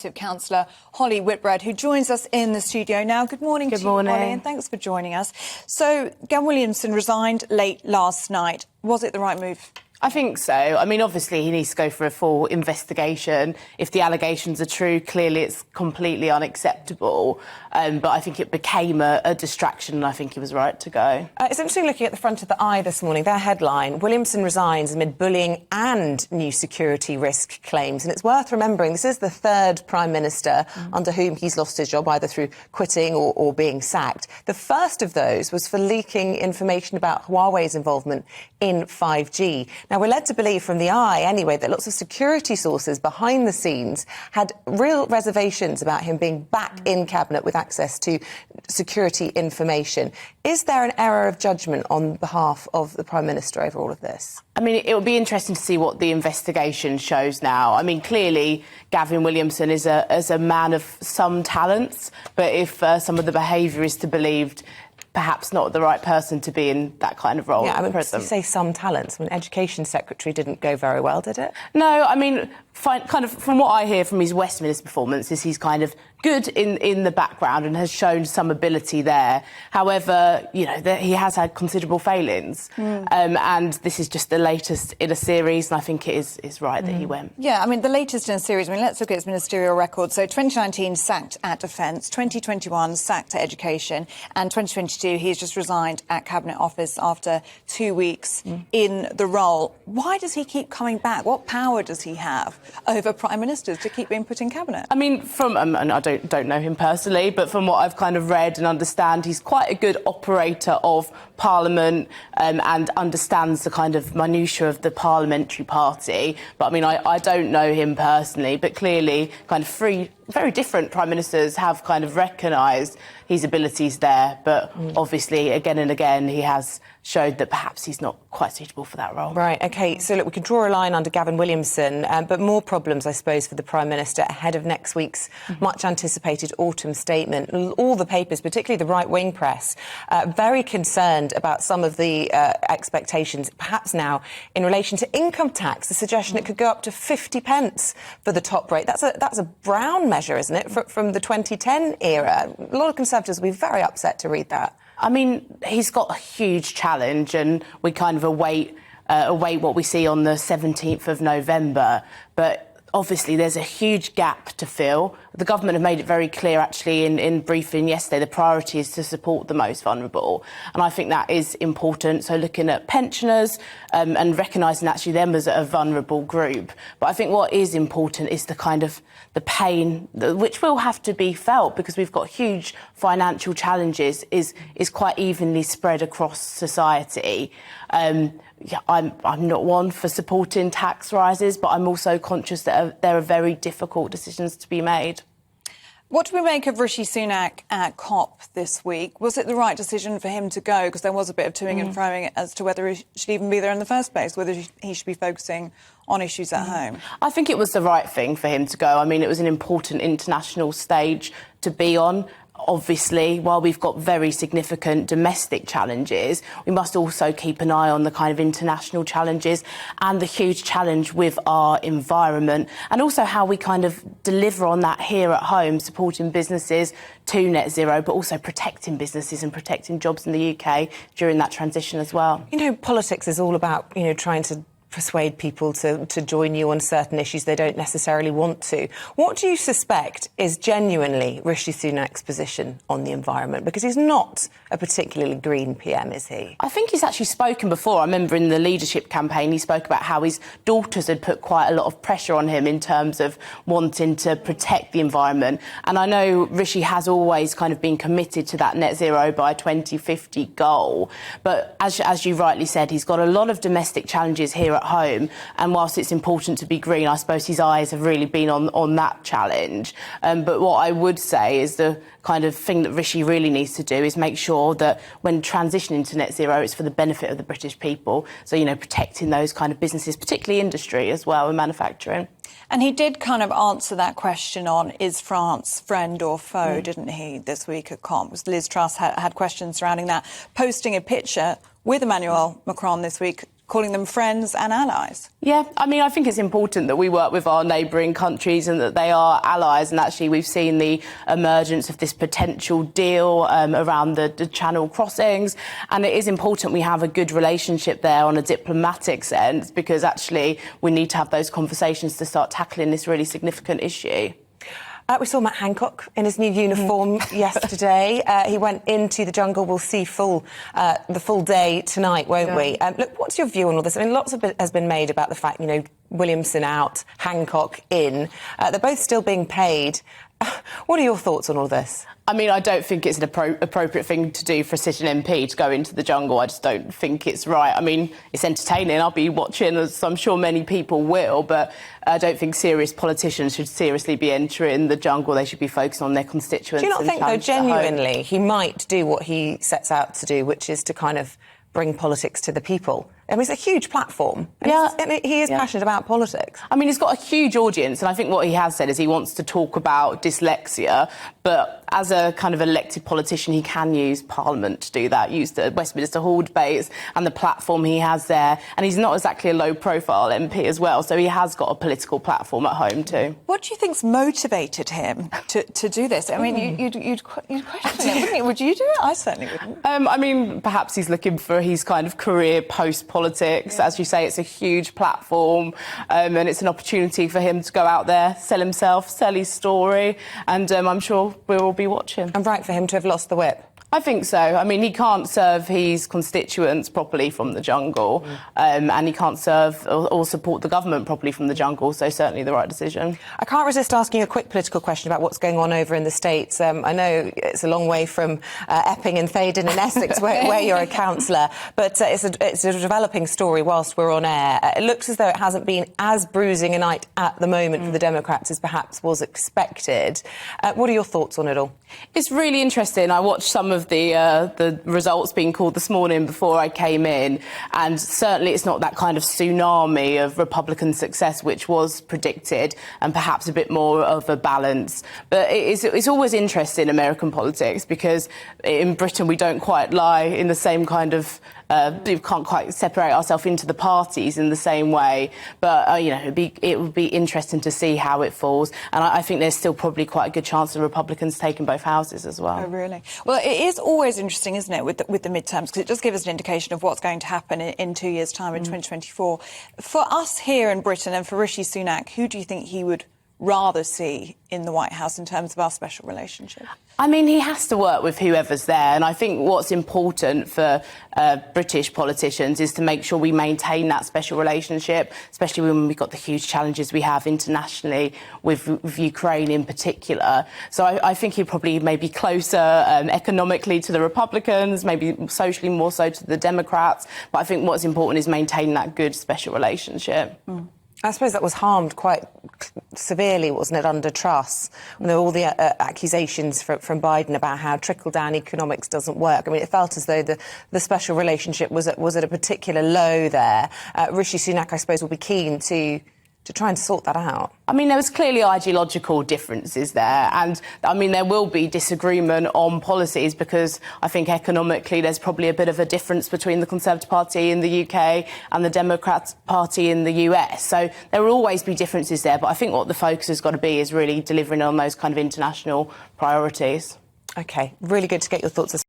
Councillor Holly Whitbread, who joins us in the studio now. Good morning to you, Holly, and thanks for joining us. So, Gavin Williamson resigned late last night. Was it the right move? I think so. I mean, obviously, he needs to go for a full investigation. If the allegations are true, clearly it's completely unacceptable. But I think it became a distraction, and I think he was right to go. It's interesting looking at the front of the Eye this morning. Their headline, Williamson resigns amid bullying and new security risk claims. And it's worth remembering this is the third Prime Minister under whom he's lost his job, either through quitting or being sacked. The first of those was for leaking information about Huawei's involvement in 5G. Now, we're led to believe from the Eye, anyway, that lots of security sources behind the scenes had real reservations about him being back in Cabinet with access to security information. Is there an error of judgment on behalf of the Prime Minister over all of this? I mean, it will be interesting to see what the investigation shows now. I mean, clearly, Gavin Williamson is a man of some talents, but if some of the behaviour is to be believed, perhaps not the right person to be in that kind of role. Yeah, I mean, you say some talents. I mean, Education Secretary didn't go very well, did it? No, I mean, kind of from what I hear from his Westminster performance is he's kind of good in the background and has shown some ability there. However, you know, he has had considerable failings. And this is just the latest in a series, and I think it is right that he went. Yeah, I mean, the latest in a series. I mean, let's look at his ministerial record. So 2019, sacked at Defence, 2021, sacked at Education, and 2022, he's just resigned at Cabinet Office after 2 weeks in the role. Why does he keep coming back? What power does he have over Prime Ministers to keep being put in Cabinet? I mean, and I don't know him personally, but from what I've kind of read and understand, he's quite a good operator of Parliament and understands the kind of minutiae of the parliamentary party. But I mean, I don't know him personally, but clearly kind of three very different Prime Ministers have kind of recognised his abilities there. But obviously, again and again, he has showed that perhaps he's not quite suitable for that role. Right, OK, so look, we can draw a line under Gavin Williamson, but more problems, I suppose, for the Prime Minister ahead of next week's much-anticipated autumn statement. All the papers, particularly the right-wing press, very concerned about some of the expectations, perhaps now, in relation to income tax, the suggestion it could go up to 50 pence for the top rate. That's a Brown measure, isn't it, from the 2010 era? A lot of Conservatives will be very upset to read that. I mean, he's got a huge challenge, and we kind of await what we see on the 17th of November. But obviously, there's a huge gap to fill. The government have made it very clear, actually, in briefing yesterday, the priority is to support the most vulnerable. And I think that is important. So looking at pensioners and recognising actually them as a vulnerable group. But I think what is important is the kind of the pain, which will have to be felt because we've got huge financial challenges, is quite evenly spread across society. Yeah, I'm not one for supporting tax rises, but I'm also conscious that there are very difficult decisions to be made. What do we make of Rishi Sunak at COP this week? Was it the right decision for him to go? Because there was a bit of toing and froing as to whether he should even be there in the first place, whether he should be focusing on issues at home. I think it was the right thing for him to go. I mean, it was an important international stage to be on. Obviously, while we've got very significant domestic challenges, we must also keep an eye on the kind of international challenges and the huge challenge with our environment, and also how we kind of deliver on that here at home, supporting businesses to net zero, but also protecting businesses and protecting jobs in the UK during that transition as well. You know, politics is all about, you know, trying to persuade people to join you on certain issues they don't necessarily want to. What do you suspect is genuinely Rishi Sunak's position on the environment? Because he's not a particularly green PM, is he? I think he's actually spoken before. I remember in the leadership campaign, he spoke about how his daughters had put quite a lot of pressure on him in terms of wanting to protect the environment. And I know Rishi has always kind of been committed to that net zero by 2050 goal. But as you rightly said, he's got a lot of domestic challenges here at home, and whilst it's important to be green, I suppose his eyes have really been on that challenge. But what I would say is the kind of thing that Rishi really needs to do is make sure that when transitioning to net zero, it's for the benefit of the British people. So, you know, protecting those kind of businesses, particularly industry as well and manufacturing. And he did kind of answer that question on, is France friend or foe, didn't he, this week at COP? Liz Truss had questions surrounding that, posting a picture with Emmanuel Macron this week calling them friends and allies. Yeah, I mean, I think it's important that we work with our neighbouring countries and that they are allies. And actually, we've seen the emergence of this potential deal around the Channel crossings. And it is important we have a good relationship there on a diplomatic sense, because actually we need to have those conversations to start tackling this really significant issue. We saw Matt Hancock in his new uniform yesterday. He went into the jungle. We'll see the full day tonight, won't we? Look, what's your view on all this? I mean, lots of it has been made about the fact, Williamson out, Hancock in. They're both still being paid. What are your thoughts on all this? I mean, I don't think it's an appropriate thing to do for a sitting MP to go into the jungle. I just don't think it's right. I mean, it's entertaining. I'll be watching, as I'm sure many people will, but I don't think serious politicians should seriously be entering the jungle. They should be focused on their constituents. Do you not think, though, genuinely, he might do what he sets out to do, which is to kind of bring politics to the people? I mean, it's a huge platform. And he is passionate about politics. I mean, he's got a huge audience, and I think what he has said is he wants to talk about dyslexia, but as a kind of elected politician, he can use Parliament to do that, use the Westminster Hall debates and the platform he has there. And he's not exactly a low-profile MP as well, so he has got a political platform at home too. What do you think's motivated him to do this? I mean, you'd question it, wouldn't you? Would you do it? I certainly wouldn't. I mean, perhaps he's looking for his kind of career post-politics. As you say, it's a huge platform, and it's an opportunity for him to go out there, sell himself, sell his story, and I'm sure we'll all be watching. And right for him to have lost the whip. I think so. I mean, he can't serve his constituents properly from the jungle, and he can't serve or support the government properly from the jungle, so certainly the right decision. I can't resist asking you a quick political question about what's going on over in the States. I know it's a long way from Epping and Thaydon in Essex, where you're a councillor, but it's a developing story whilst we're on air. It looks as though it hasn't been as bruising a night at the moment for the Democrats as perhaps was expected. What are your thoughts on it all? It's really interesting. I watched some of the results being called this morning before I came in, and certainly it's not that kind of tsunami of Republican success which was predicted, and perhaps a bit more of a balance. But it's always interesting, American politics, because in Britain we don't quite lie in the same kind of we can't quite separate ourselves into the parties in the same way, but it would be interesting to see how it falls, and I think there's still probably quite a good chance of Republicans taking both houses as well. Oh, really? Well, it is always interesting, isn't it, with the midterms, because it does give us an indication of what's going to happen in 2 years' time, in 2024. For us here in Britain and for Rishi Sunak, who do you think he would rather see in the White House in terms of our special relationship? I mean, he has to work with whoever's there, and I think what's important for British politicians is to make sure we maintain that special relationship, especially when we've got the huge challenges we have internationally with Ukraine in particular. So I think he'd probably maybe closer economically to the Republicans, maybe socially more so to the Democrats, but I think what's important is maintaining that good special relationship. I suppose that was harmed quite severely, wasn't it, under Truss, when there were all the accusations from Biden about how trickle-down economics doesn't work. I mean, it felt as though the special relationship was at a particular low there. Rishi Sunak, I suppose, will be keen to try and sort that out. I mean, there was clearly ideological differences there, and I mean, there will be disagreement on policies, because I think economically there's probably a bit of a difference between the Conservative Party in the UK and the Democrat Party in the US. So there will always be differences there, but I think what the focus has got to be is really delivering on those kind of international priorities. OK, really good to get your thoughts.